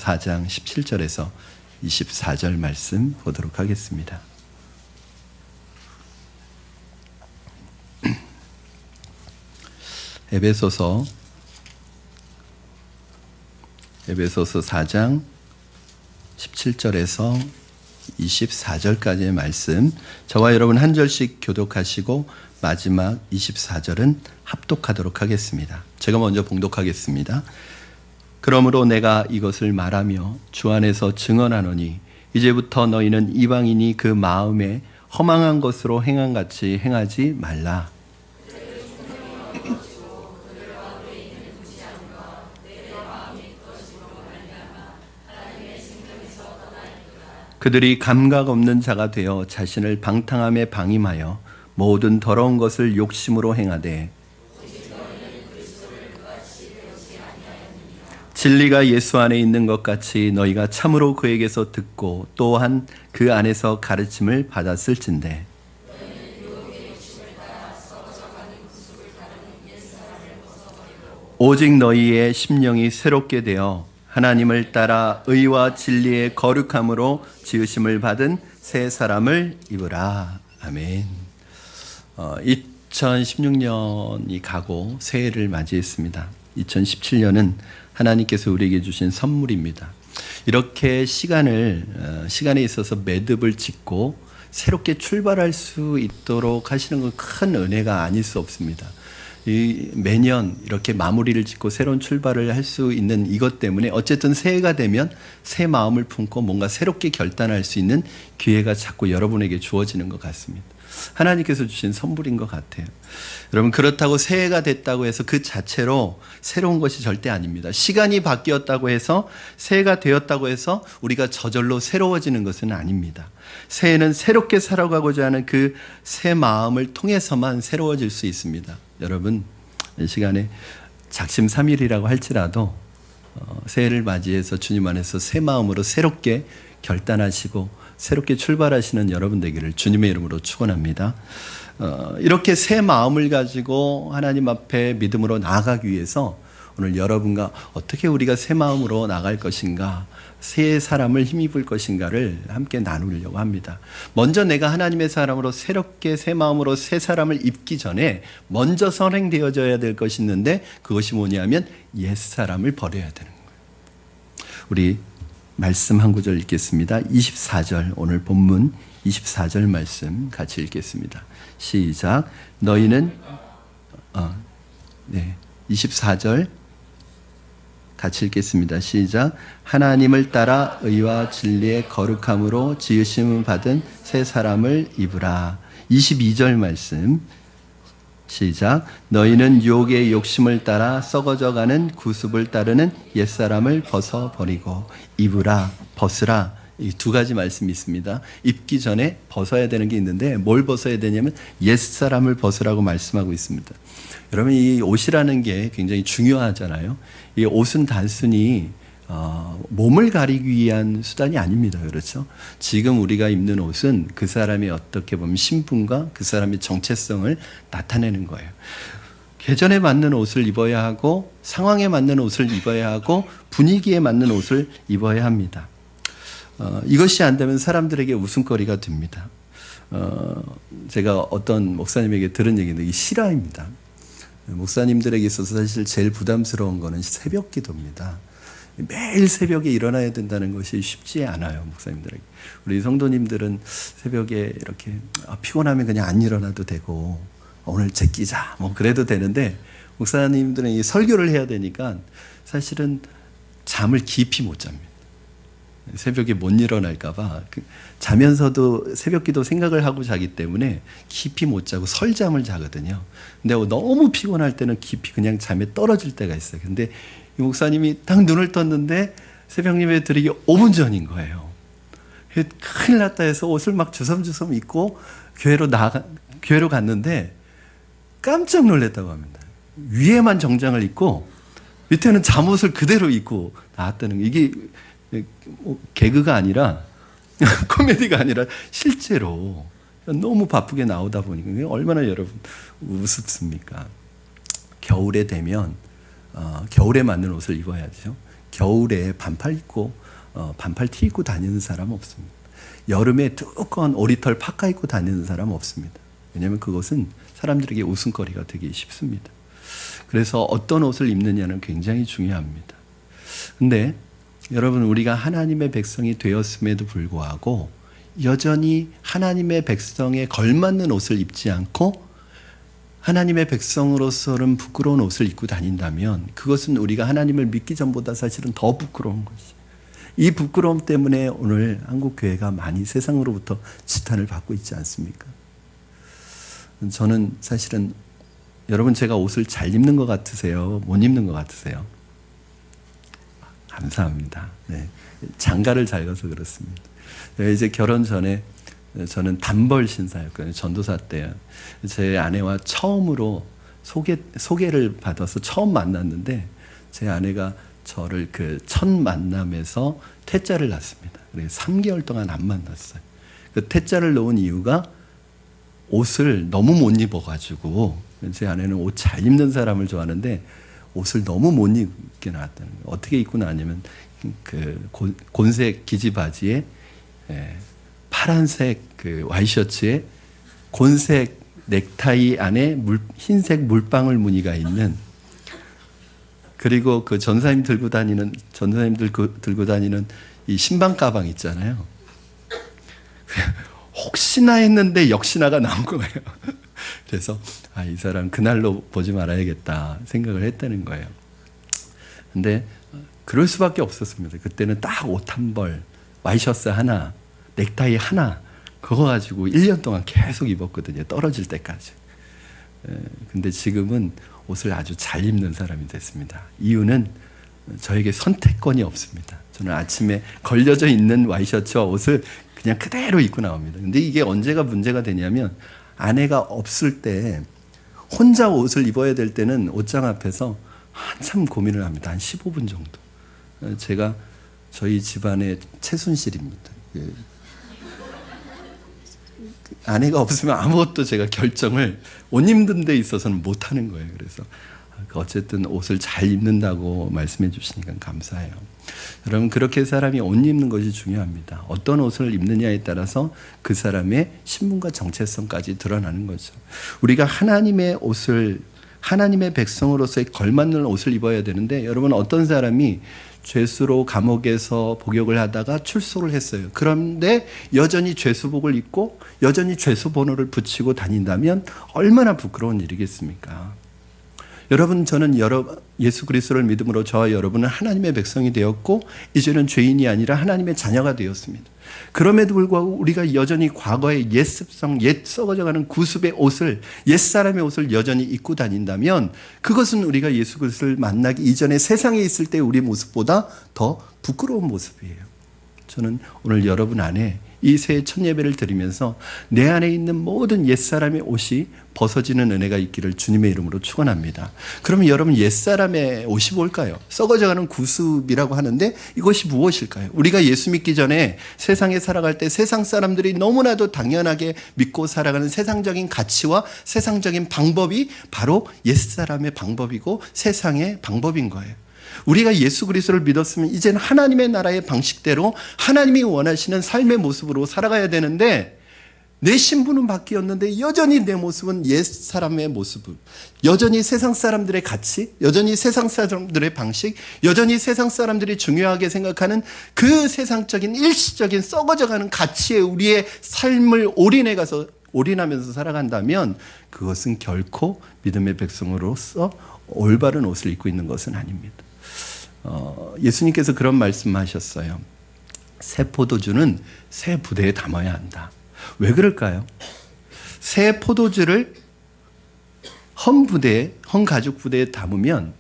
4장 17절에서 24절 말씀 보도록 하겠습니다. 에베소서 4장 17절에서 24절까지의 말씀, 저와 여러분 한 절씩 교독하시고 마지막 24절은 합독하도록 하겠습니다. 제가 먼저 봉독하겠습니다. 그러므로 내가 이것을 말하며 주 안에서 증언하노니 이제부터 너희는 이방인이 그 마음에 허망한 것으로 행함같이 행하지 말라. 그들이 감각 없는 자가 되어 자신을 방탕함에 방임하여 모든 더러운 것을 욕심으로 행하되 진리가 예수 안에 있는 것 같이 너희가 참으로 그에게서 듣고 또한 그 안에서 가르침을 받았을진대. 오직 너희의 심령이 새롭게 되어 하나님을 따라 의와 진리의 거룩함으로 지으심을 받은 새 사람을 입으라. 아멘. 2016년이 가고 새해를 맞이했습니다. 2017년은 하나님께서 우리에게 주신 선물입니다. 이렇게 시간에 있어서 매듭을 짓고 새롭게 출발할 수 있도록 하시는 건 큰 은혜가 아닐 수 없습니다. 매년 이렇게 마무리를 짓고 새로운 출발을 할 수 있는 이것 때문에 어쨌든 새해가 되면 새 마음을 품고 뭔가 새롭게 결단할 수 있는 기회가 자꾸 여러분에게 주어지는 것 같습니다. 하나님께서 주신 선물인 것 같아요. 여러분, 그렇다고 새해가 됐다고 해서 그 자체로 새로운 것이 절대 아닙니다. 시간이 바뀌었다고 해서 새해가 되었다고 해서 우리가 저절로 새로워지는 것은 아닙니다. 새해는 새롭게 살아가고자 하는 그 새 마음을 통해서만 새로워질 수 있습니다. 여러분, 이 시간에 작심삼일이라고 할지라도 새해를 맞이해서 주님 안에서 새 마음으로 새롭게 결단하시고 새롭게 출발하시는 여러분 되기를 주님의 이름으로 축원합니다. 이렇게 새 마음을 가지고 하나님 앞에 믿음으로 나아가기 위해서 오늘 여러분과 어떻게 우리가 새 마음으로 나갈 것인가, 새 사람을 힘입을 것인가를 함께 나누려고 합니다. 먼저 내가 하나님의 사람으로 새롭게 새 마음으로 새 사람을 입기 전에 먼저 선행되어져야 될 것이 있는데, 그것이 뭐냐면 옛사람을 버려야 되는 거예요. 우리 말씀 한 구절 읽겠습니다. 24절, 오늘 본문 24절 말씀 같이 읽겠습니다. 시작. 너희는 24절 같이 읽겠습니다. 시작. 하나님을 따라 의와 진리의 거룩함으로 지으심을 받은 새 사람을 입으라. 22절 말씀 시작. 너희는 유혹의 욕심을 따라 썩어져가는 구습을 따르는 옛사람을 벗어버리고 입으라, 벗으라. 이 두 가지 말씀이 있습니다. 입기 전에 벗어야 되는 게 있는데 뭘 벗어야 되냐면 옛사람을 벗으라고 말씀하고 있습니다. 여러분, 이 옷이라는 게 굉장히 중요하잖아요. 이 옷은 단순히 몸을 가리기 위한 수단이 아닙니다. 그렇죠? 지금 우리가 입는 옷은 그 사람의 어떻게 보면 신분과 그 사람의 정체성을 나타내는 거예요. 계절에 맞는 옷을 입어야 하고 상황에 맞는 옷을 입어야 하고 분위기에 맞는 옷을 입어야 합니다. 이것이 안 되면 사람들에게 웃음거리가 됩니다. 제가 어떤 목사님에게 들은 얘기인데 이게 실화입니다. 목사님들에게 있어서 사실 제일 부담스러운 거는 새벽 기도입니다. 매일 새벽에 일어나야 된다는 것이 쉽지 않아요, 목사님들에게. 우리 성도님들은 새벽에 이렇게 피곤하면 그냥 안 일어나도 되고 오늘 제끼자 뭐 그래도 되는데, 목사님들은 이 설교를 해야 되니까 사실은 잠을 깊이 못 잡니다. 새벽에 못 일어날까 봐 자면서도 새벽 기도 생각을 하고 자기 때문에 깊이 못 자고 설잠을 자거든요. 근데 너무 피곤할 때는 깊이 그냥 잠에 떨어질 때가 있어요. 근데 이 목사님이 딱 눈을 떴는데 새벽 예배 드리기 5분 전인 거예요. 큰일 났다 해서 옷을 막 주섬주섬 입고 교회로 갔는데 깜짝 놀랐다고 합니다. 위에만 정장을 입고 밑에는 잠옷을 그대로 입고 나왔다는 거. 이게 개그가 아니라 코미디가 아니라 실제로 너무 바쁘게 나오다 보니까 얼마나 여러분 우습습니까? 겨울에 되면 겨울에 맞는 옷을 입어야죠. 겨울에 반팔 입고 반팔 티 입고 다니는 사람 없습니다. 여름에 두꺼운 오리털 파카 입고 다니는 사람 없습니다. 왜냐하면 그것은 사람들에게 웃음거리가 되기 쉽습니다. 그래서 어떤 옷을 입느냐는 굉장히 중요합니다. 근데 여러분, 우리가 하나님의 백성이 되었음에도 불구하고 여전히 하나님의 백성에 걸맞는 옷을 입지 않고 하나님의 백성으로서는 부끄러운 옷을 입고 다닌다면 그것은 우리가 하나님을 믿기 전보다 사실은 더 부끄러운 것이. 이 부끄러움 때문에 오늘 한국교회가 많이 세상으로부터 지탄을 받고 있지 않습니까? 저는 사실은 여러분, 제가 옷을 잘 입는 것 같으세요? 못 입는 것 같으세요? 감사합니다. 네. 장가를 잘 가서 그렇습니다. 이제 결혼 전에 저는 단벌 신사였거든요. 전도사 때요. 제 아내와 처음으로 소개를 받아서 처음 만났는데 제 아내가 저를 그 첫 만남에서 퇴짜를 낳습니다. 그래서 3개월 동안 안 만났어요. 그 퇴짜를 놓은 이유가 옷을 너무 못 입어가지고, 제 아내는 옷 잘 입는 사람을 좋아하는데 옷을 너무 못 입게 나왔다는 거예요. 어떻게 입고 나왔냐면 그 곤색 기지 바지에 파란색 그 와이셔츠에 곤색 넥타이 안에 흰색 물방울 무늬가 있는, 그리고 그 전사님들 들고 다니는 이 신방 가방 있잖아요. 혹시나 했는데 역시나가 나온 거예요. 그래서 이 사람 그날로 보지 말아야겠다 생각을 했다는 거예요. 근데 그럴 수밖에 없었습니다. 그때는 딱 옷 한 벌, 와이셔츠 하나, 넥타이 하나, 그거 가지고 1년 동안 계속 입었거든요. 떨어질 때까지. 근데 지금은 옷을 아주 잘 입는 사람이 됐습니다. 이유는 저에게 선택권이 없습니다. 저는 아침에 걸려져 있는 와이셔츠와 옷을 그냥 그대로 입고 나옵니다. 근데 이게 언제가 문제가 되냐면, 아내가 없을 때 혼자 옷을 입어야 될 때는 옷장 앞에서 한참 고민을 합니다. 한 15분 정도. 제가 저희 집안의 최순실입니다. 아내가 없으면 아무것도 제가 결정을 옷 입는 데 있어서는 못하는 거예요. 그래서 어쨌든 옷을 잘 입는다고 말씀해 주시니까 감사해요. 여러분, 그렇게 사람이 옷 입는 것이 중요합니다. 어떤 옷을 입느냐에 따라서 그 사람의 신분과 정체성까지 드러나는 거죠. 우리가 하나님의 옷을, 하나님의 백성으로서의 걸맞는 옷을 입어야 되는데, 여러분, 어떤 사람이 죄수로 감옥에서 복역을 하다가 출소를 했어요. 그런데 여전히 죄수복을 입고 여전히 죄수 번호를 붙이고 다닌다면 얼마나 부끄러운 일이겠습니까? 여러분, 저는 예수 그리스도를 믿음으로 저와 여러분은 하나님의 백성이 되었고 이제는 죄인이 아니라 하나님의 자녀가 되었습니다. 그럼에도 불구하고 우리가 여전히 과거의 옛 습성, 옛 썩어져가는 구습의 옷을, 옛사람의 옷을 여전히 입고 다닌다면 그것은 우리가 예수 그리스도를 만나기 이전에 세상에 있을 때 우리 모습보다 더 부끄러운 모습이에요. 저는 오늘 여러분 안에 이 새해 첫 예배를 드리면서 내 안에 있는 모든 옛사람의 옷이 벗어지는 은혜가 있기를 주님의 이름으로 축원합니다. 그러면 여러분, 옛사람의 옷이 뭘까요? 썩어져가는 구습이라고 하는데 이것이 무엇일까요? 우리가 예수 믿기 전에 세상에 살아갈 때 세상 사람들이 너무나도 당연하게 믿고 살아가는 세상적인 가치와 세상적인 방법이 바로 옛사람의 방법이고 세상의 방법인 거예요. 우리가 예수 그리스도를 믿었으면 이제는 하나님의 나라의 방식대로 하나님이 원하시는 삶의 모습으로 살아가야 되는데, 내 신분은 바뀌었는데 여전히 내 모습은 옛 사람의 모습, 여전히 세상 사람들의 가치, 여전히 세상 사람들의 방식, 여전히 세상 사람들이 중요하게 생각하는 그 세상적인 일시적인 썩어져가는 가치에 우리의 삶을 올인하면서 살아간다면 그것은 결코 믿음의 백성으로서 올바른 옷을 입고 있는 것은 아닙니다. 예수님께서 그런 말씀하셨어요. 새 포도주는 새 부대에 담아야 한다. 왜 그럴까요? 새 포도주를 헌 가죽 부대에 담으면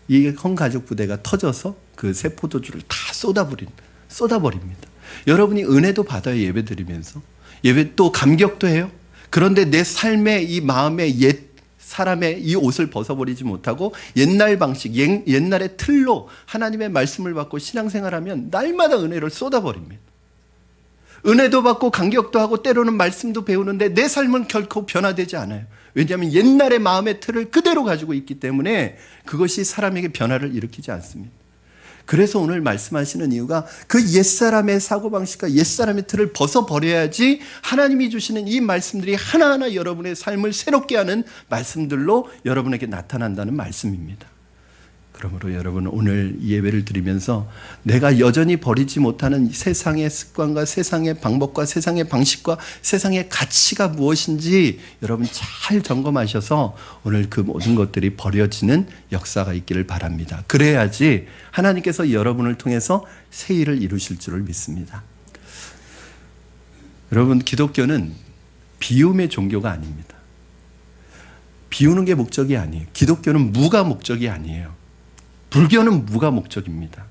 이 헌 가죽 부대가 터져서 그 새 포도주를 다 쏟아버립니다. 여러분이 은혜도 받아요. 예배 드리면서 예배 또 감격도 해요. 그런데 내 삶의 이 마음의 옛 사람의 이 옷을 벗어버리지 못하고 옛날 방식, 옛날의 틀로 하나님의 말씀을 받고 신앙생활하면 날마다 은혜를 쏟아버립니다. 은혜도 받고 감격도 하고 때로는 말씀도 배우는데 내 삶은 결코 변화되지 않아요. 왜냐하면 옛날의 마음의 틀을 그대로 가지고 있기 때문에 그것이 사람에게 변화를 일으키지 않습니다. 그래서 오늘 말씀하시는 이유가 그 옛사람의 사고방식과 옛사람의 틀을 벗어버려야지 하나님이 주시는 이 말씀들이 하나하나 여러분의 삶을 새롭게 하는 말씀들로 여러분에게 나타난다는 말씀입니다. 그러므로 여러분 오늘 예배를 드리면서 내가 여전히 버리지 못하는 세상의 습관과 세상의 방법과 세상의 방식과 세상의 가치가 무엇인지 여러분 잘 점검하셔서 오늘 그 모든 것들이 버려지는 역사가 있기를 바랍니다. 그래야지 하나님께서 여러분을 통해서 새 일을 이루실 줄을 믿습니다. 여러분 기독교는 비움의 종교가 아닙니다. 비우는 게 목적이 아니에요. 기독교는 무가 목적이 아니에요. 불교는 무가 목적입니다.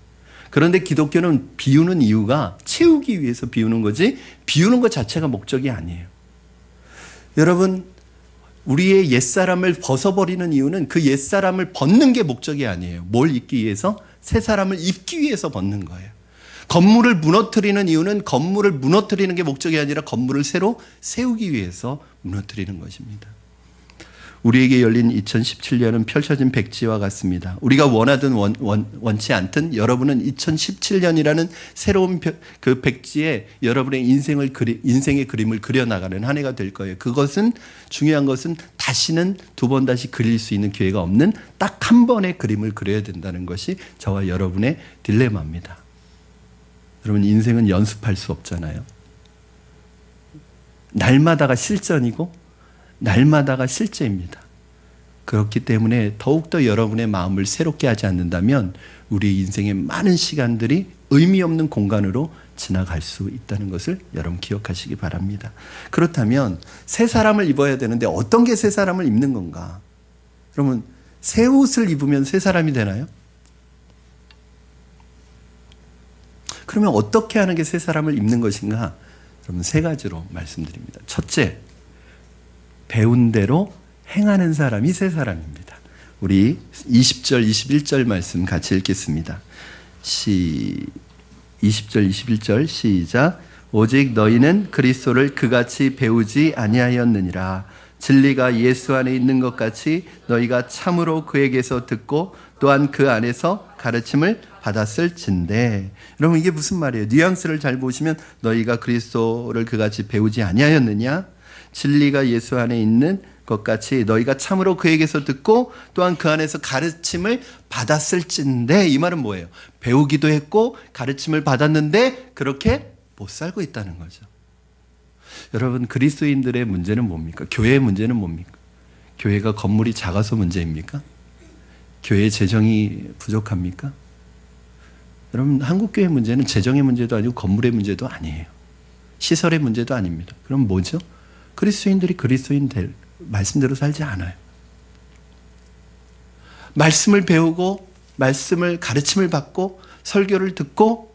그런데 기독교는 비우는 이유가 채우기 위해서 비우는 거지 비우는 것 자체가 목적이 아니에요. 여러분 우리의 옛사람을 벗어버리는 이유는 그 옛사람을 벗는 게 목적이 아니에요. 뭘 입기 위해서? 새 사람을 입기 위해서 벗는 거예요. 건물을 무너뜨리는 이유는 건물을 무너뜨리는 게 목적이 아니라 건물을 새로 세우기 위해서 무너뜨리는 것입니다. 우리에게 열린 2017년은 펼쳐진 백지와 같습니다. 우리가 원하든 원치 않든 여러분은 2017년이라는 새로운 그 백지에 여러분의 인생의 그림을 그려나가는 한 해가 될 거예요. 그것은 중요한 것은 다시는 두 번 다시 그릴 수 있는 기회가 없는 딱 한 번의 그림을 그려야 된다는 것이 저와 여러분의 딜레마입니다. 여러분 인생은 연습할 수 없잖아요. 날마다가 실전이고 날마다가 실제입니다. 그렇기 때문에 더욱더 여러분의 마음을 새롭게 하지 않는다면 우리 인생의 많은 시간들이 의미 없는 공간으로 지나갈 수 있다는 것을 여러분 기억하시기 바랍니다. 그렇다면 새 사람을 입어야 되는데 어떤 게 새 사람을 입는 건가? 그러면 새 옷을 입으면 새 사람이 되나요? 그러면 어떻게 하는 게 새 사람을 입는 것인가? 여러분 세 가지로 말씀드립니다. 첫째, 배운 대로 행하는 사람이 새 사람입니다. 우리 20절, 21절 말씀 같이 읽겠습니다. 20절, 21절 시작. 오직 너희는 그리스도를 그같이 배우지 아니하였느니라. 진리가 예수 안에 있는 것 같이 너희가 참으로 그에게서 듣고 또한 그 안에서 가르침을 받았을진데. 여러분 이게 무슨 말이에요? 뉘앙스를 잘 보시면 너희가 그리스도를 그같이 배우지 아니하였느냐? 진리가 예수 안에 있는 것 같이 너희가 참으로 그에게서 듣고 또한 그 안에서 가르침을 받았을진데. 이 말은 뭐예요? 배우기도 했고 가르침을 받았는데 그렇게 못 살고 있다는 거죠. 여러분 그리스도인들의 문제는 뭡니까? 교회의 문제는 뭡니까? 교회가 건물이 작아서 문제입니까? 교회의 재정이 부족합니까? 여러분 한국교회 문제는 재정의 문제도 아니고 건물의 문제도 아니에요. 시설의 문제도 아닙니다. 그럼 뭐죠? 그리스도인들이 그리스도인 될 말씀대로 살지 않아요. 말씀을 배우고 말씀을 가르침을 받고 설교를 듣고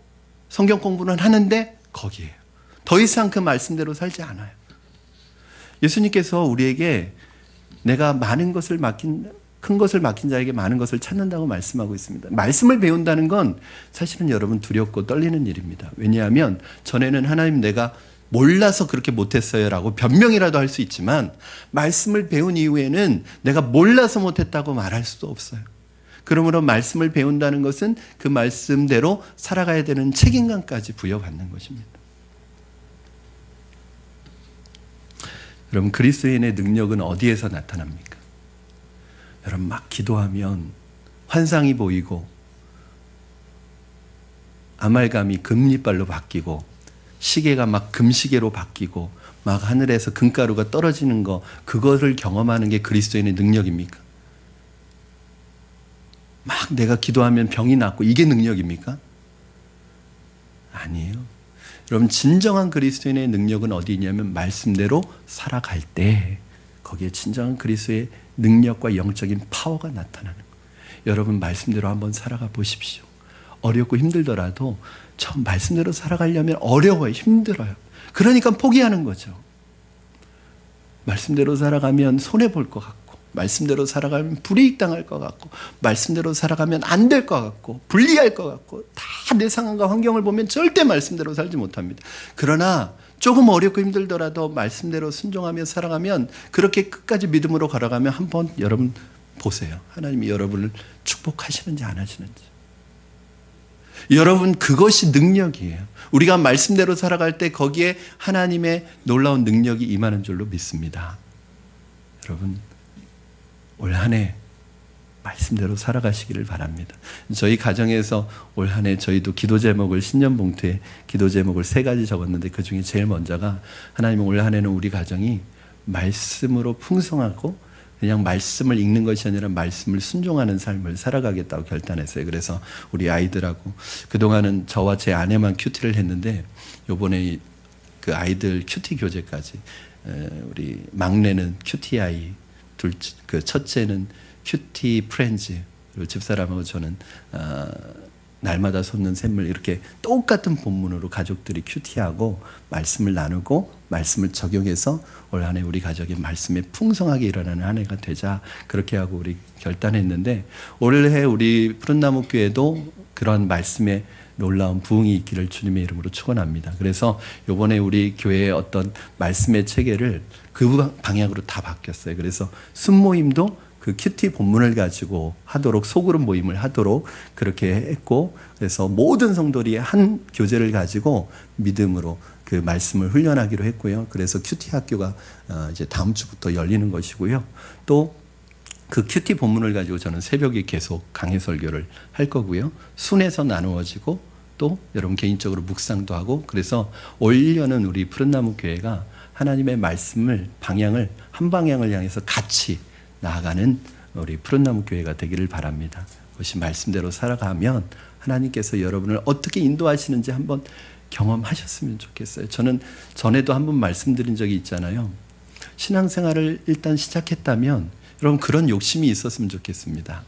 성경 공부는 하는데 거기에요. 더 이상 그 말씀대로 살지 않아요. 예수님께서 우리에게 내가 많은 것을 큰 것을 맡긴 자에게 많은 것을 찾는다고 말씀하고 있습니다. 말씀을 배운다는 건 사실은 여러분 두렵고 떨리는 일입니다. 왜냐하면 전에는 하나님 내가 몰라서 그렇게 못했어요 라고 변명이라도 할 수 있지만 말씀을 배운 이후에는 내가 몰라서 못했다고 말할 수도 없어요. 그러므로 말씀을 배운다는 것은 그 말씀대로 살아가야 되는 책임감까지 부여받는 것입니다. 여러분 그리스도인의 능력은 어디에서 나타납니까? 여러분 막 기도하면 환상이 보이고 아말감이 금리빨로 바뀌고 시계가 막 금시계로 바뀌고 막 하늘에서 금가루가 떨어지는 거, 그거를 경험하는 게 그리스도인의 능력입니까? 막 내가 기도하면 병이 낫고 이게 능력입니까? 아니에요. 여러분 진정한 그리스도인의 능력은 어디 있냐면 말씀대로 살아갈 때 거기에 진정한 그리스도의 능력과 영적인 파워가 나타나는 거예요. 여러분 말씀대로 한번 살아가 보십시오. 어렵고 힘들더라도 저 말씀대로 살아가려면 어려워요. 힘들어요. 그러니까 포기하는 거죠. 말씀대로 살아가면 손해볼 것 같고 말씀대로 살아가면 불이익 당할 것 같고 말씀대로 살아가면 안 될 것 같고 불리할 것 같고 다 내 상황과 환경을 보면 절대 말씀대로 살지 못합니다. 그러나 조금 어렵고 힘들더라도 말씀대로 순종하며 살아가면 그렇게 끝까지 믿음으로 걸어가면 한번 여러분 보세요. 하나님이 여러분을 축복하시는지 안 하시는지. 여러분, 그것이 능력이에요. 우리가 말씀대로 살아갈 때 거기에 하나님의 놀라운 능력이 임하는 줄로 믿습니다. 여러분, 올 한 해 말씀대로 살아가시기를 바랍니다. 저희 가정에서 올 한 해 저희도 기도 제목을, 신년 봉투에 기도 제목을 3가지 적었는데 그 중에 제일 먼저가, 하나님 올 한 해는 우리 가정이 말씀으로 풍성하고 그냥 말씀을 읽는 것이 아니라 말씀을 순종하는 삶을 살아가겠다고 결단했어요. 그래서 우리 아이들하고, 그동안은 저와 제 아내만 큐티를 했는데 요번에 그 아이들 큐티 교재까지, 우리 막내는 큐티 아이, 그 첫째는 큐티 프렌즈, 그리고 집사람하고 저는 날마다 솟는 샘물, 이렇게 똑같은 본문으로 가족들이 큐티하고 말씀을 나누고 말씀을 적용해서 올 한 해 우리 가족이 말씀에 풍성하게 일어나는 한 해가 되자, 그렇게 하고 우리 결단했는데, 올해 우리 푸른나무 교회도 그런 말씀에 놀라운 부흥이 있기를 주님의 이름으로 축원합니다. 그래서 이번에 우리 교회의 어떤 말씀의 체계를 그 방향으로 다 바뀌었어요. 그래서 순모임도 그 큐티 본문을 가지고 하도록, 소그룹 모임을 하도록 그렇게 했고, 그래서 모든 성도들이 한 교재를 가지고 믿음으로 그 말씀을 훈련하기로 했고요. 그래서 큐티 학교가 이제 다음 주부터 열리는 것이고요. 또 그 큐티 본문을 가지고 저는 새벽에 계속 강해 설교를 할 거고요. 순에서 나누어지고, 또 여러분 개인적으로 묵상도 하고, 그래서 올 1년은 우리 푸른나무 교회가 하나님의 말씀을, 방향을, 한 방향을 향해서 같이 나아가는 우리 푸른나무 교회가 되기를 바랍니다. 그것이 말씀대로 살아가면 하나님께서 여러분을 어떻게 인도하시는지 한번 경험하셨으면 좋겠어요. 저는 전에도 한번 말씀드린 적이 있잖아요. 신앙생활을 일단 시작했다면 여러분 그런 욕심이 있었으면 좋겠습니다.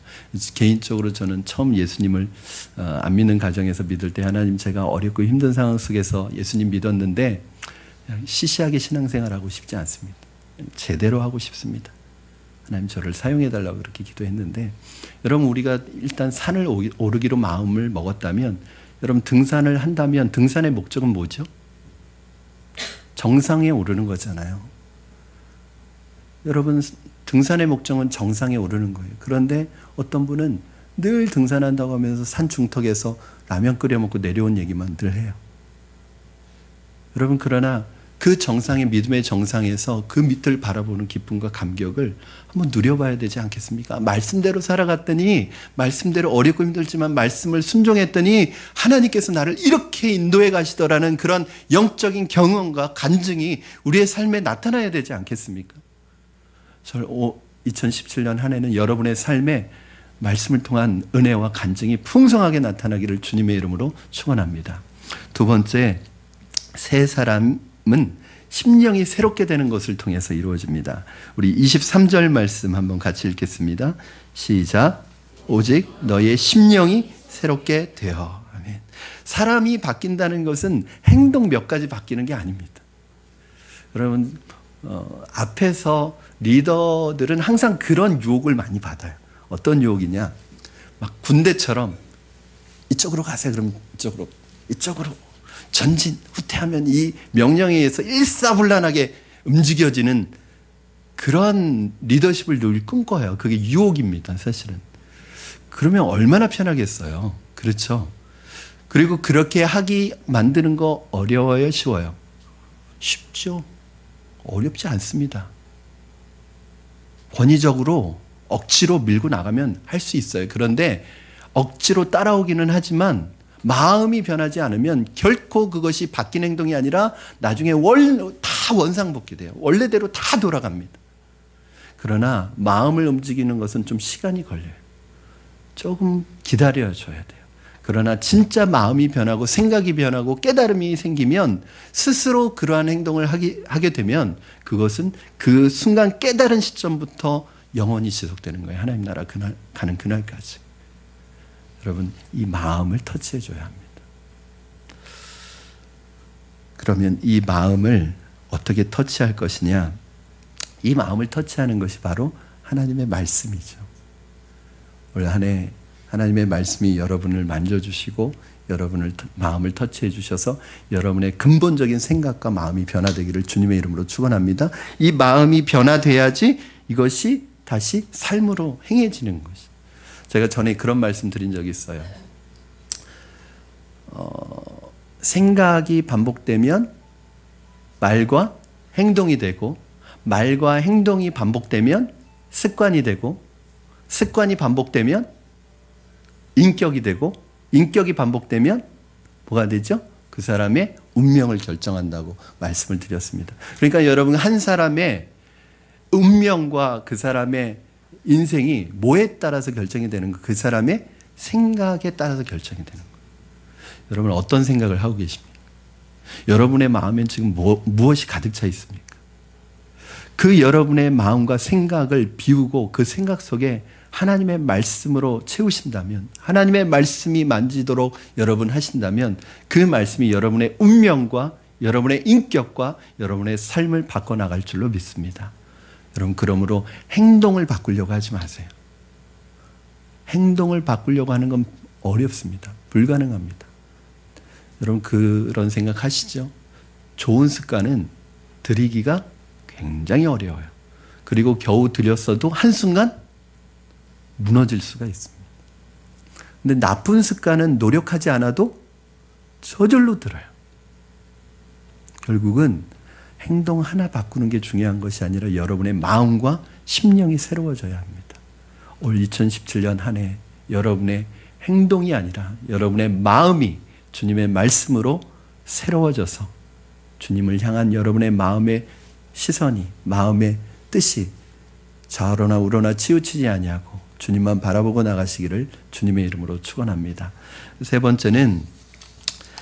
개인적으로 저는 처음 예수님을 안 믿는 가정에서 믿을 때, 하나님, 제가 어렵고 힘든 상황 속에서 예수님 믿었는데 그냥 시시하게 신앙생활하고 싶지 않습니다. 제대로 하고 싶습니다. 하나님, 저를 사용해달라고 그렇게 기도했는데, 여러분, 우리가 일단 산을 오르기로 마음을 먹었다면, 여러분 등산을 한다면 등산의 목적은 뭐죠? 정상에 오르는 거잖아요. 여러분, 등산의 목적은 정상에 오르는 거예요. 그런데 어떤 분은 늘 등산한다고 하면서 산 중턱에서 라면 끓여 먹고 내려온 얘기만 늘 해요. 여러분, 그러나 그 정상의, 믿음의 정상에서 그 밑을 바라보는 기쁨과 감격을 한번 누려봐야 되지 않겠습니까? 말씀대로 살아갔더니, 말씀대로 어렵고 힘들지만 말씀을 순종했더니 하나님께서 나를 이렇게 인도해 가시더라는 그런 영적인 경험과 간증이 우리의 삶에 나타나야 되지 않겠습니까? 2017년 한 해는 여러분의 삶에 말씀을 통한 은혜와 간증이 풍성하게 나타나기를 주님의 이름으로 축원합니다. 두 번째, 새 사람은 심령이 새롭게 되는 것을 통해서 이루어집니다. 우리 23절 말씀 한번 같이 읽겠습니다. 시작. 오직 너의 심령이 새롭게 되어. 아멘. 사람이 바뀐다는 것은 행동 몇 가지 바뀌는 게 아닙니다. 여러분, 앞에서 리더들은 항상 그런 유혹을 많이 받아요. 어떤 유혹이냐? 막 군대처럼 이쪽으로 가세요. 그럼 이쪽으로 전진, 후퇴하면 이 명령에 의해서 일사불란하게 움직여지는 그런 리더십을 늘 꿈꿔요. 그게 유혹입니다, 사실은. 그러면 얼마나 편하겠어요. 그렇죠? 그리고 그렇게 만드는 거 어려워요, 쉬워요? 쉽죠. 어렵지 않습니다. 권위적으로 억지로 밀고 나가면 할 수 있어요. 그런데 억지로 따라오기는 하지만 마음이 변하지 않으면 결코 그것이 바뀐 행동이 아니라 나중에 다 원상복귀 돼요. 원래대로 다 돌아갑니다. 그러나 마음을 움직이는 것은 좀 시간이 걸려요. 조금 기다려줘야 돼요. 그러나 진짜 마음이 변하고 생각이 변하고 깨달음이 생기면, 스스로 그러한 행동을 하게 되면 그것은 그 순간 깨달은 시점부터 영원히 지속되는 거예요. 하나님 나라 가는 그날까지. 여러분, 이 마음을 터치해 줘야 합니다. 그러면 이 마음을 어떻게 터치할 것이냐? 이 마음을 터치하는 것이 바로 하나님의 말씀이죠. 올 한 해 하나님의 말씀이 여러분을 만져주시고 여러분을 마음을 터치해 주셔서 여러분의 근본적인 생각과 마음이 변화되기를 주님의 이름으로 축원합니다. 이 마음이 변화돼야지 이것이 다시 삶으로 행해지는 것이. 제가 전에 그런 말씀 드린 적이 있어요. 생각이 반복되면 말과 행동이 되고, 말과 행동이 반복되면 습관이 되고, 습관이 반복되면 인격이 되고, 인격이 반복되면 뭐가 되죠? 그 사람의 운명을 결정한다고 말씀을 드렸습니다. 그러니까 여러분, 한 사람의 운명과 그 사람의 인생이 뭐에 따라서 결정이 되는 거, 그 사람의 생각에 따라서 결정이 되는 거예요. 여러분, 어떤 생각을 하고 계십니까? 여러분의 마음엔 지금 무엇이 가득 차 있습니까? 그 여러분의 마음과 생각을 비우고 그 생각 속에 하나님의 말씀으로 채우신다면, 하나님의 말씀이 만지도록 여러분 하신다면, 그 말씀이 여러분의 운명과 여러분의 인격과 여러분의 삶을 바꿔나갈 줄로 믿습니다. 여러분, 그러므로 행동을 바꾸려고 하지 마세요. 행동을 바꾸려고 하는 건 어렵습니다. 불가능합니다. 여러분, 그런 생각 하시죠? 좋은 습관은 들이기가 굉장히 어려워요. 그리고 겨우 들였어도 한순간 무너질 수가 있습니다. 근데 나쁜 습관은 노력하지 않아도 저절로 들어요. 결국은 행동 하나 바꾸는 게 중요한 것이 아니라 여러분의 마음과 심령이 새로워져야 합니다. 올 2017년 한 해 여러분의 행동이 아니라 여러분의 마음이 주님의 말씀으로 새로워져서 주님을 향한 여러분의 마음의 시선이, 마음의 뜻이 좌우로나 우로나 치우치지 아니하고 주님만 바라보고 나가시기를 주님의 이름으로 축원합니다. 세 번째는,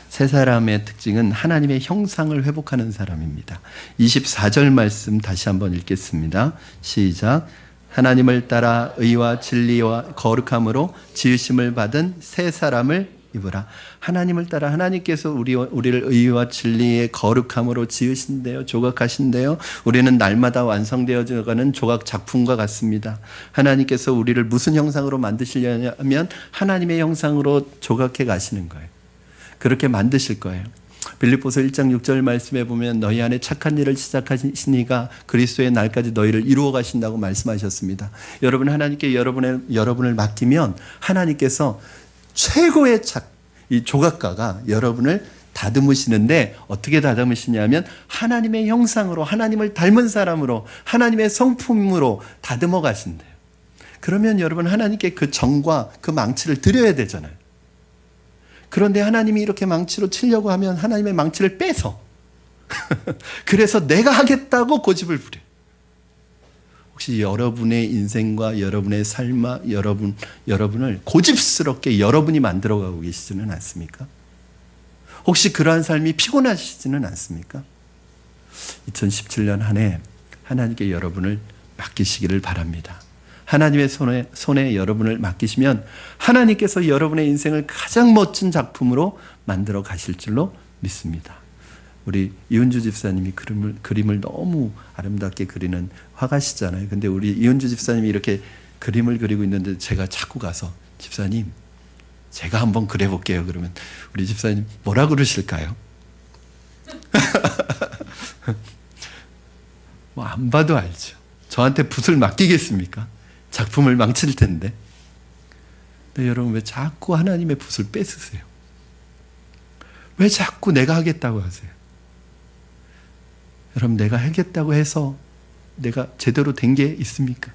세 사람의 특징은 하나님의 형상을 회복하는 사람입니다. 24절 말씀 다시 한번 읽겠습니다. 시작. 하나님을 따라 의와 진리와 거룩함으로 지으심을 받은 새 사람을 입으라. 하나님을 따라, 하나님께서 우리를 의와 진리의 거룩함으로 지으신대요. 조각하신대요. 우리는 날마다 완성되어가는 조각 작품과 같습니다. 하나님께서 우리를 무슨 형상으로 만드시려면 하나님의 형상으로 조각해 가시는 거예요. 그렇게 만드실 거예요. 빌립보서 1장 6절 말씀에 보면 너희 안에 착한 일을 시작하시니가 그리스도의 날까지 너희를 이루어 가신다고 말씀하셨습니다. 여러분, 하나님께 여러분을 맡기면 하나님께서 최고의 이 조각가가 여러분을 다듬으시는데, 어떻게 다듬으시냐면 하나님의 형상으로, 하나님을 닮은 사람으로, 하나님의 성품으로 다듬어 가신대요. 그러면 여러분, 하나님께 그 정과 그 망치를 드려야 되잖아요. 그런데 하나님이 이렇게 망치로 치려고 하면 하나님의 망치를 빼서 그래서 내가 하겠다고 고집을 부려요. 혹시 여러분의 인생과 여러분의 삶과 여러분을 고집스럽게 여러분이 만들어가고 계시지는 않습니까? 혹시 그러한 삶이 피곤하시지는 않습니까? 2017년 한 해 하나님께 여러분을 맡기시기를 바랍니다. 하나님의 손에 여러분을 맡기시면 하나님께서 여러분의 인생을 가장 멋진 작품으로 만들어 가실 줄로 믿습니다. 우리 이은주 집사님이 그림을 너무 아름답게 그리는 화가시잖아요. 근데 우리 이은주 집사님이 이렇게 그림을 그리고 있는데 제가 자꾸 가서 집사님, 제가 한번 그려볼게요. 그러면 우리 집사님 뭐라 그러실까요? 뭐 안 봐도 알죠. 저한테 붓을 맡기겠습니까? 작품을 망칠 텐데. 근데 여러분, 왜 자꾸 하나님의 붓을 뺏으세요? 왜 자꾸 내가 하겠다고 하세요? 여러분, 내가 하겠다고 해서 내가 제대로 된 게 있습니까?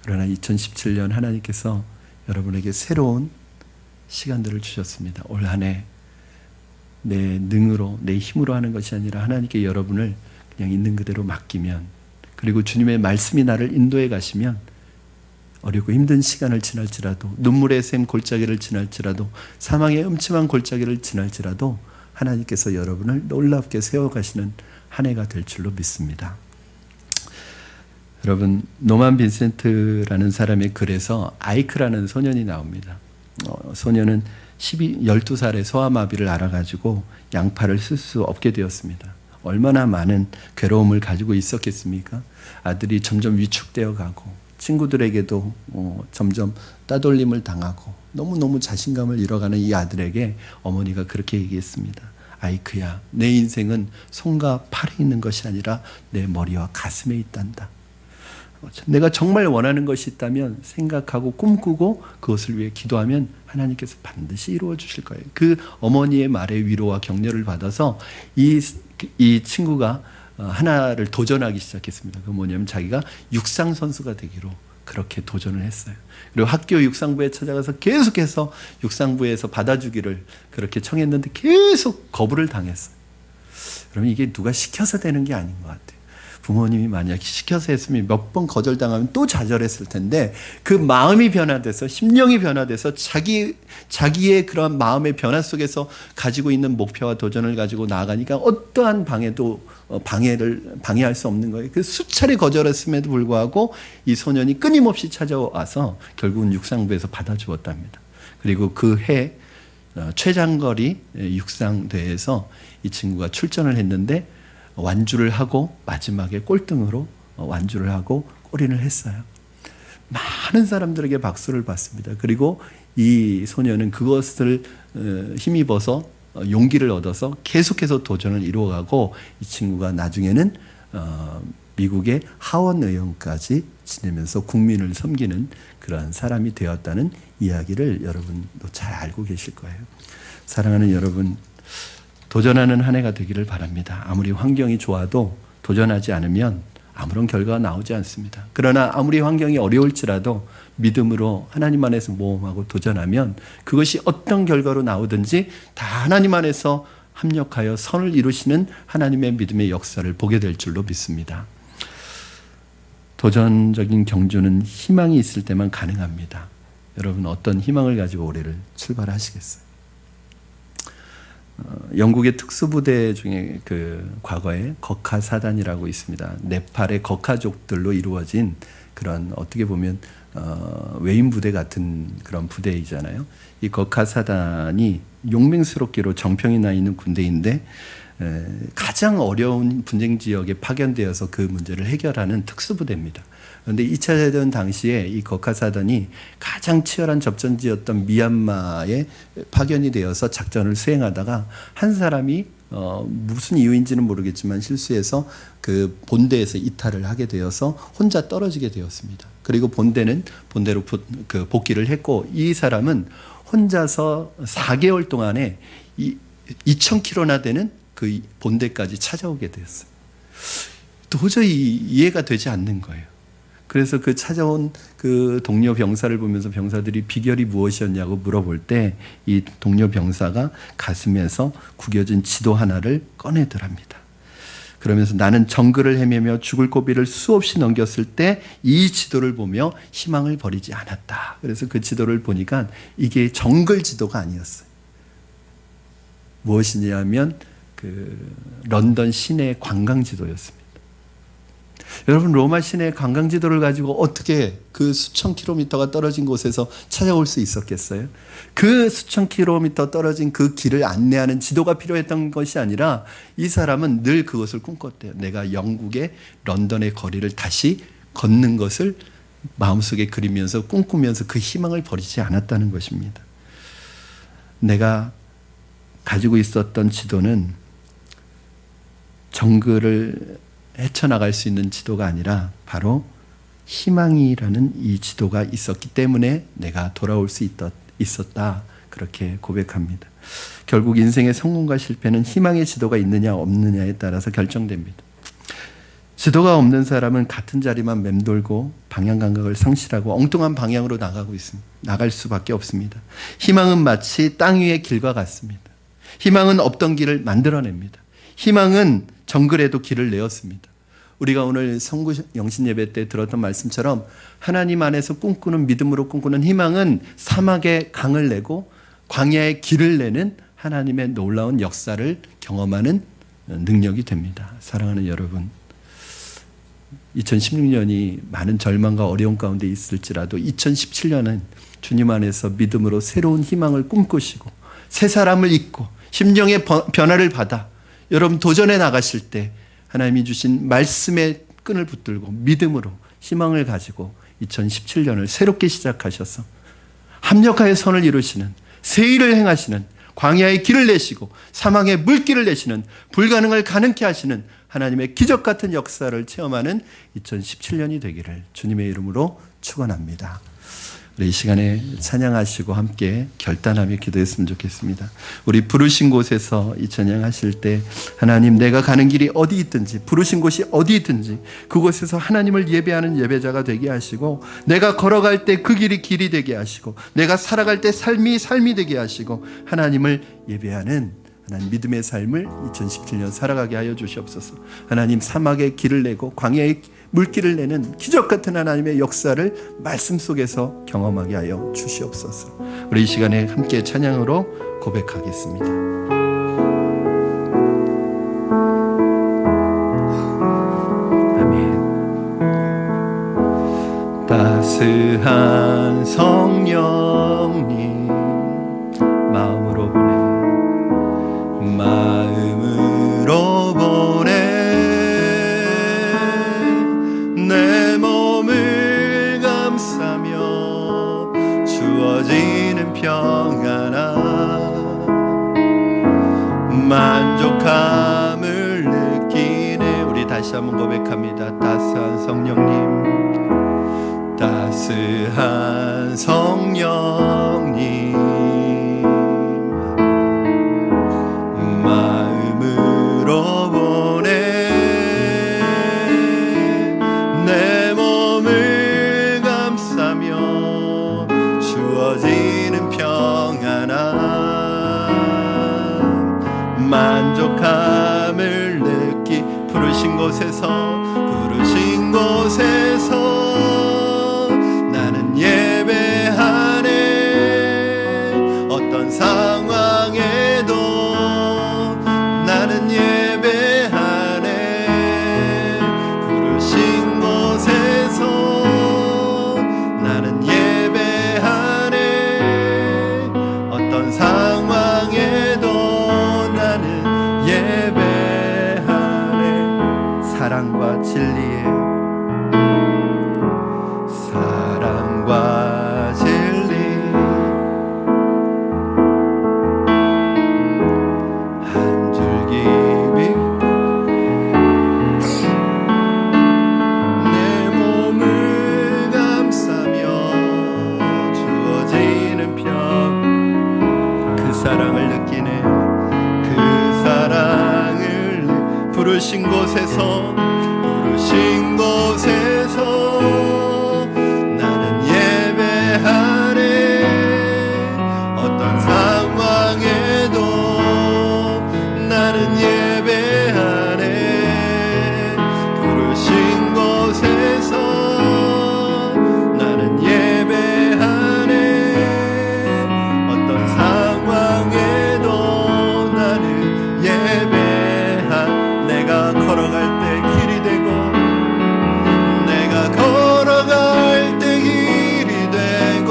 그러나 2017년 하나님께서 여러분에게 새로운 시간들을 주셨습니다. 올 한 해 내 능으로, 내 힘으로 하는 것이 아니라 하나님께 여러분을 그냥 있는 그대로 맡기면, 그리고 주님의 말씀이 나를 인도해 가시면 어렵고 힘든 시간을 지날지라도, 눈물의 샘 골짜기를 지날지라도, 사망의 음침한 골짜기를 지날지라도 하나님께서 여러분을 놀랍게 세워가시는 한 해가 될 줄로 믿습니다. 여러분, 노만 빈센트라는 사람의 글에서 아이크라는 소년이 나옵니다. 소년은 12살에 소아마비를 앓아가지고 양팔을 쓸 수 없게 되었습니다. 얼마나 많은 괴로움을 가지고 있었겠습니까? 아들이 점점 위축되어 가고 친구들에게도 점점 따돌림을 당하고 너무너무 자신감을 잃어가는 이 아들에게 어머니가 그렇게 얘기했습니다. 아이크야, 내 인생은 손과 팔에 있는 것이 아니라 내 머리와 가슴에 있단다. 내가 정말 원하는 것이 있다면 생각하고 꿈꾸고 그것을 위해 기도하면 하나님께서 반드시 이루어 주실 거예요. 그 어머니의 말에 위로와 격려를 받아서 이 친구가 하나를 도전하기 시작했습니다. 그 뭐냐면 자기가 육상 선수가 되기로 그렇게 도전을 했어요. 그리고 학교 육상부에 찾아가서 계속해서 육상부에서 받아주기를 그렇게 청했는데 계속 거부를 당했어요. 그러면 이게 누가 시켜서 되는 게 아닌 것 같아요. 부모님이 만약 시켜서 했으면 몇 번 거절당하면 또 좌절했을 텐데 그 마음이 변화돼서 심령이 변화돼서 자기의 그런 마음의 변화 속에서 가지고 있는 목표와 도전을 가지고 나아가니까 어떠한 방해도 방해할 수 없는 거예요. 그 수차례 거절했음에도 불구하고 이 소년이 끊임없이 찾아와서 결국은 육상부에서 받아주었답니다. 그리고 그 해 최장거리 육상대회에서 이 친구가 출전을 했는데 완주를 하고 마지막에 꼴등으로 완주를 하고 골인을 했어요. 많은 사람들에게 박수를 받습니다. 그리고 이 소녀는 그것을 힘입어서 용기를 얻어서 계속해서 도전을 이루어가고 이 친구가 나중에는 미국의 하원 의원까지 지내면서 국민을 섬기는 그러한 사람이 되었다는 이야기를 여러분도 잘 알고 계실 거예요. 사랑하는 여러분, 도전하는 한 해가 되기를 바랍니다. 아무리 환경이 좋아도 도전하지 않으면 아무런 결과가 나오지 않습니다. 그러나 아무리 환경이 어려울지라도 믿음으로 하나님 안에서 모험하고 도전하면 그것이 어떤 결과로 나오든지 다 하나님 안에서 합력하여 선을 이루시는 하나님의 믿음의 역사를 보게 될 줄로 믿습니다. 도전적인 경주는 희망이 있을 때만 가능합니다. 여러분 어떤 희망을 가지고 올해를 출발하시겠어요? 영국의 특수부대 중에 그 과거에 거카사단이라고 있습니다. 네팔의 거카족들로 이루어진 그런 어떻게 보면 외인 부대 같은 그런 부대이잖아요. 이 거카사단이 용맹스럽기로 정평이 나 있는 군대인데 가장 어려운 분쟁 지역에 파견되어서 그 문제를 해결하는 특수부대입니다. 그런데 2차 대전 당시에 이 거카사단이 가장 치열한 접전지였던 미얀마에 파견이 되어서 작전을 수행하다가 한 사람이 무슨 이유인지는 모르겠지만 실수해서 그 본대에서 이탈을 하게 되어서 혼자 떨어지게 되었습니다. 그리고 본대는 본대로 복귀를 했고 이 사람은 혼자서 4개월 동안에 2,000km나 되는 그 본대까지 찾아오게 되었어요. 도저히 이해가 되지 않는 거예요. 그래서 그 찾아온 그 동료 병사를 보면서 병사들이 비결이 무엇이었냐고 물어볼 때 이 동료 병사가 가슴에서 구겨진 지도 하나를 꺼내더랍니다. 그러면서 나는 정글을 헤매며 죽을 고비를 수없이 넘겼을 때 이 지도를 보며 희망을 버리지 않았다. 그래서 그 지도를 보니까 이게 정글 지도가 아니었어요. 무엇이냐면 그 런던 시내 관광 지도였습니다. 여러분 로마 시내 관광 지도를 가지고 어떻게 그 수천 킬로미터가 떨어진 곳에서 찾아올 수 있었겠어요? 그 수천 킬로미터 떨어진 그 길을 안내하는 지도가 필요했던 것이 아니라 이 사람은 늘 그것을 꿈꿨대요. 내가 영국의 런던의 거리를 다시 걷는 것을 마음속에 그리면서 꿈꾸면서 그 희망을 버리지 않았다는 것입니다. 내가 가지고 있었던 지도는 정글을 헤쳐나갈 수 있는 지도가 아니라 바로 희망이라는 이 지도가 있었기 때문에 내가 돌아올 수 있었다. 그렇게 고백합니다. 결국 인생의 성공과 실패는 희망의 지도가 있느냐 없느냐에 따라서 결정됩니다. 지도가 없는 사람은 같은 자리만 맴돌고 방향 감각을 상실하고 엉뚱한 방향으로 나갈 수밖에 없습니다. 희망은 마치 땅 위의 길과 같습니다. 희망은 없던 길을 만들어냅니다. 희망은 정글에도 길을 내었습니다. 우리가 오늘 성구 영신 예배 때 들었던 말씀처럼 하나님 안에서 꿈꾸는 믿음으로 꿈꾸는 희망은 사막에 강을 내고 광야에 길을 내는 하나님의 놀라운 역사를 경험하는 능력이 됩니다. 사랑하는 여러분, 2016년이 많은 절망과 어려움 가운데 있을지라도 2017년은 주님 안에서 믿음으로 새로운 희망을 꿈꾸시고 새 사람을 잊고 심령의 변화를 받아 여러분 도전해 나가실 때 하나님이 주신 말씀의 끈을 붙들고 믿음으로 희망을 가지고 2017년을 새롭게 시작하셔서 합력하여 선을 이루시는 새 일을 행하시는 광야의 길을 내시고 사망의 물길을 내시는 불가능을 가능케 하시는 하나님의 기적 같은 역사를 체험하는 2017년이 되기를 주님의 이름으로 축원합니다. 우리 이 시간에 찬양하시고 함께 결단하며 기도했으면 좋겠습니다. 우리 부르신 곳에서 이 찬양하실 때 하나님, 내가 가는 길이 어디 있든지, 부르신 곳이 어디 있든지 그곳에서 하나님을 예배하는 예배자가 되게 하시고, 내가 걸어갈 때 그 길이 길이 되게 하시고, 내가 살아갈 때 삶이 삶이 되게 하시고, 하나님을 예배하는 하나님 믿음의 삶을 2017년 살아가게 하여 주시옵소서. 하나님, 사막의 길을 내고 광야의 물길을 내는 기적 같은 하나님의 역사를 말씀 속에서 경험하게 하여 주시옵소서. 우리 이 시간에 함께 찬양으로 고백하겠습니다. 아멘. 따스한 성령님 마음으로 보내, 마음으로 보내, 내 몸을 감싸며 주어지는 평안함, 만족함을 느끼네. 우리 다시 한번 고백합니다. 따스한 성령님, 따스한 성령님 마음으로 보내, 내 몸을 감싸며 주어지는 평안함, 만족함을 느끼. 부르신 곳에서 나는 예배하네. 어떤 상황에도 나는 예배하네. 부르신 곳에서 나는 예배하네. 어떤 상황에도 나는 예배하네. 사랑과 진리에, 사랑과 진리 한 줄기 빛, 내 몸을 감싸며 주어지는 평, 그 사랑을 느끼네. 그 사랑을 부르신 곳에서 나는 예배하네. 어떤 상황에도 나는 예배하네. 부르신 곳에서 나는 예배하네. 어떤 상황에도 나는 예배하. 내가 걸어갈 때 길이 되고, 내가 걸어갈 때 길이 되고,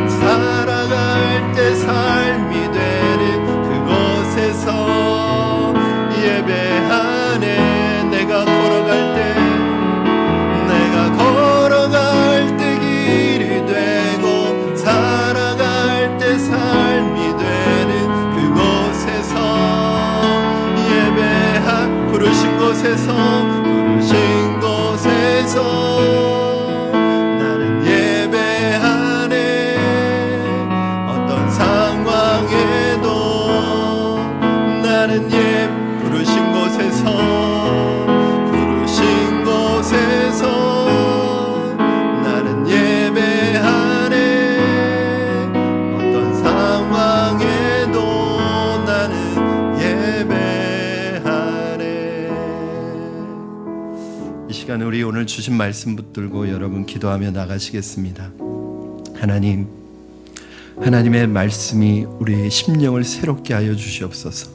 살아갈 때 삶이 되는 그곳에서 예배하네. 내가 걸어갈 때 길이 되고, 살아갈 때 삶이 되는 그곳에서 예배하. 부르신 곳에서 나는 예배하네. 어떤 상황에도 나는 부르신 곳에서 나는 예배하네. 어떤 상황에도 나는 예배하네. 이 시간에 우리 오늘 주신 말씀 붙들고 여러분 기도하며 나가시겠습니다. 하나님, 하나님의 말씀이 우리의 심령을 새롭게 하여 주시옵소서.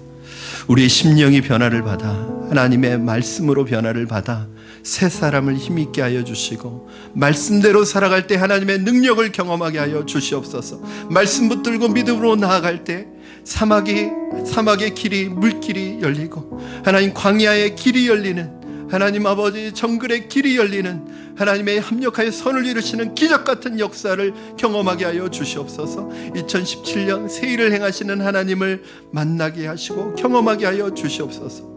우리의 심령이 변화를 받아 하나님의 말씀으로 변화를 받아 새 사람을 힘있게 하여 주시고, 말씀대로 살아갈 때 하나님의 능력을 경험하게 하여 주시옵소서. 말씀 붙들고 믿음으로 나아갈 때 사막의 길이, 물길이 열리고, 하나님 광야의 길이 열리는, 하나님 아버지 정글의 길이 열리는, 하나님의 합력하여 선을 이루시는 기적 같은 역사를 경험하게 하여 주시옵소서. 2017년 새 일을 행하시는 하나님을 만나게 하시고 경험하게 하여 주시옵소서.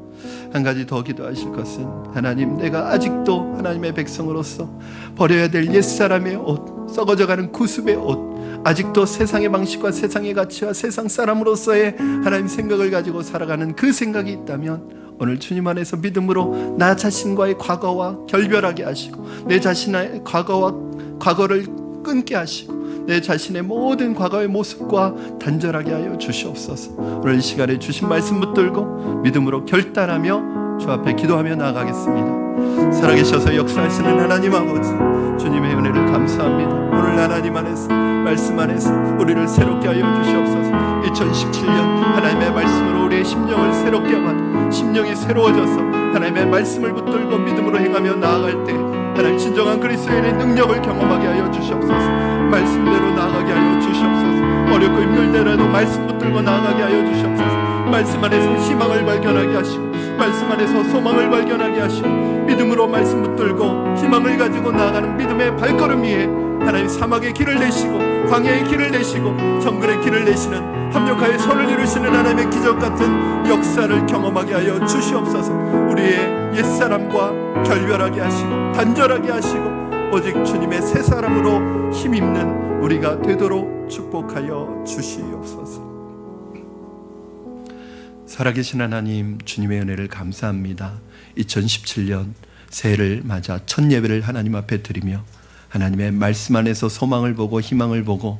한 가지 더 기도하실 것은 하나님, 내가 아직도 하나님의 백성으로서 버려야 될 옛사람의 옷, 썩어져가는 구습의 옷, 아직도 세상의 방식과 세상의 가치와 세상 사람으로서의 하나님 생각을 가지고 살아가는 그 생각이 있다면 오늘 주님 안에서 믿음으로 나 자신과의 과거와 결별하게 하시고 내 자신의 과거를 끊게 하시고 내 자신의 모든 과거의 모습과 단절하게 하여 주시옵소서. 오늘 이 시간에 주신 말씀 붙들고 믿음으로 결단하며 주 앞에 기도하며 나아가겠습니다. 살아계셔서 역사하시는 하나님 아버지, 주님의 은혜를 감사합니다. 오늘 하나님 안에서 말씀 안에서 우리를 새롭게 하여 주시옵소서. 2017년 하나님의 말씀으로 우리의 심령을 새롭게 하고 심령이 새로워져서 하나님의 말씀을 붙들고 믿음으로 행하며 나아갈 때 하나님 진정한 그리스도인의 능력을 경험하게 하여 주시옵소서. 말씀대로 나아가게 하여 주시옵소서. 어렵고 힘들더라도 말씀 붙들고 나아가게 하여 주시옵소서. 말씀 안에서 희망을 발견하게 하시고 말씀 안에서 소망을 발견하게 하시고 믿음으로 말씀 붙들고 희망을 가지고 나아가는 믿음의 발걸음 위에 하나님 사막의 길을 내시고 광야의 길을 내시고 정글의 길을 내시는 합력하여 손을 이루시는 하나님의 기적 같은 역사를 경험하게 하여 주시옵소서. 우리의 옛사람과 결별하게 하시고 단절하게 하시고 오직 주님의 새 사람으로 힘입는 우리가 되도록 축복하여 주시옵소서. 살아계신 하나님, 주님의 은혜를 감사합니다. 2017년 새해를 맞아 첫 예배를 하나님 앞에 드리며 하나님의 말씀 안에서 소망을 보고 희망을 보고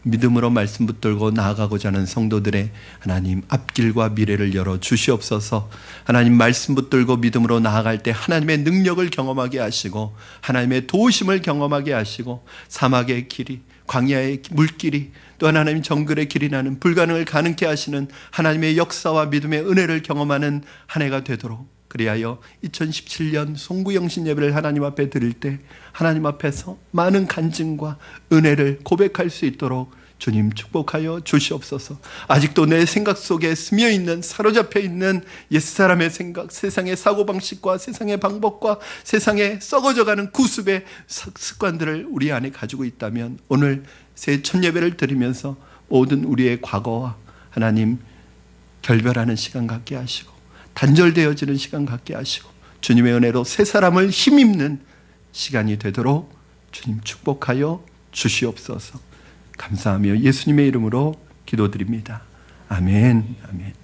믿음으로 말씀 붙들고 나아가고자 하는 성도들의 하나님 앞길과 미래를 열어 주시옵소서. 하나님 말씀 붙들고 믿음으로 나아갈 때 하나님의 능력을 경험하게 하시고 하나님의 도우심을 경험하게 하시고 사막의 길이 광야의 물길이 또 하나님 정글의 길이 나는 불가능을 가능케 하시는 하나님의 역사와 믿음의 은혜를 경험하는 한 해가 되도록 그리하여 2017년 송구영신 예배를 하나님 앞에 드릴 때 하나님 앞에서 많은 간증과 은혜를 고백할 수 있도록 주님 축복하여 주시옵소서. 아직도 내 생각 속에 스며있는 사로잡혀 있는 옛사람의 생각, 세상의 사고방식과 세상의 방법과 세상에 썩어져가는 구습의 습관들을 우리 안에 가지고 있다면 오늘 새 첫 예배를 드리면서 모든 우리의 과거와 하나님 결별하는 시간 갖게 하시고 단절되어지는 시간 갖게 하시고 주님의 은혜로 새 사람을 힘입는 시간이 되도록 주님 축복하여 주시옵소서. 감사하며 예수님의 이름으로 기도드립니다. 아멘. 아멘.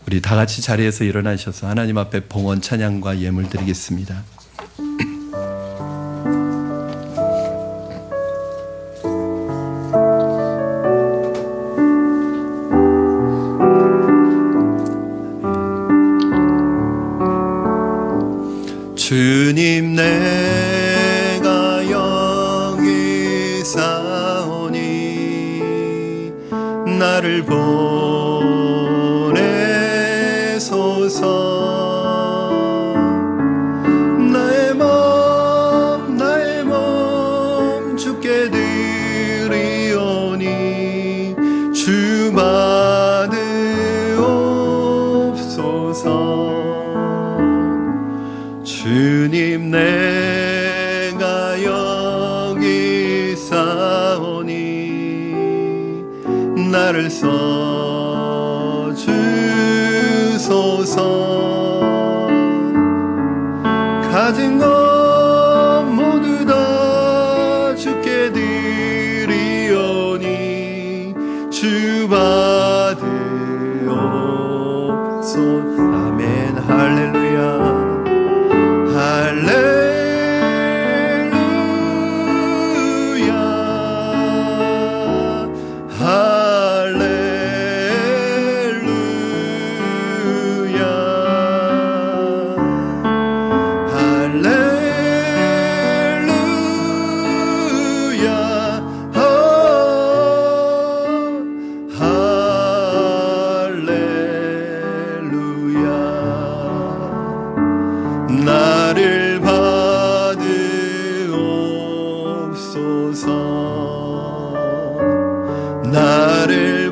우리 다 같이 자리에서 일어나셔서 하나님 앞에 봉헌 찬양과 예물 드리겠습니다. 주님 내가 여기 사오니 나를 보내소서. 나의 몸 주께 드리오니 주 받으옵소서. 주님 내가 여기 사오니 나를 써주소서. 가진 것 모두 다 주께 드리오니 주 받으옵소서. 아멘. 할렐루야. 할렐루야. 할렐루야. 할렐루야. 할렐루야. 나를 받으옵소서. 나를